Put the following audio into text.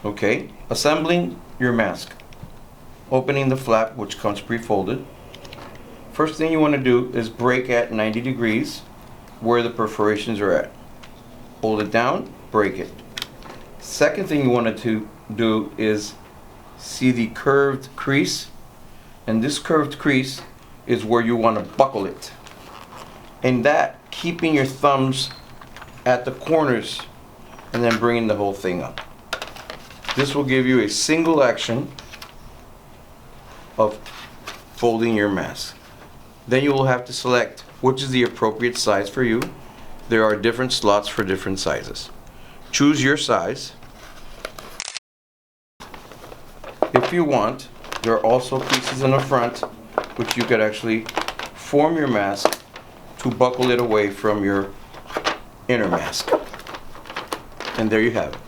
Okay, assembling your mask. Opening the flap, which comes pre-folded. First thing you want to do is break at 90 degrees where the perforations are at. Hold it down, break it. Second thing you want to do is see the curved crease, and this curved crease is where you want to buckle it. And that, keeping your thumbs at the corners and then bringing the whole thing up. This will give you a single action of folding your mask. Then you will have to select which is the appropriate size for you. There are different slots for different sizes. Choose your size. If you want, there are also pieces in the front which you could actually form your mask to buckle it away from your inner mask. And there you have it.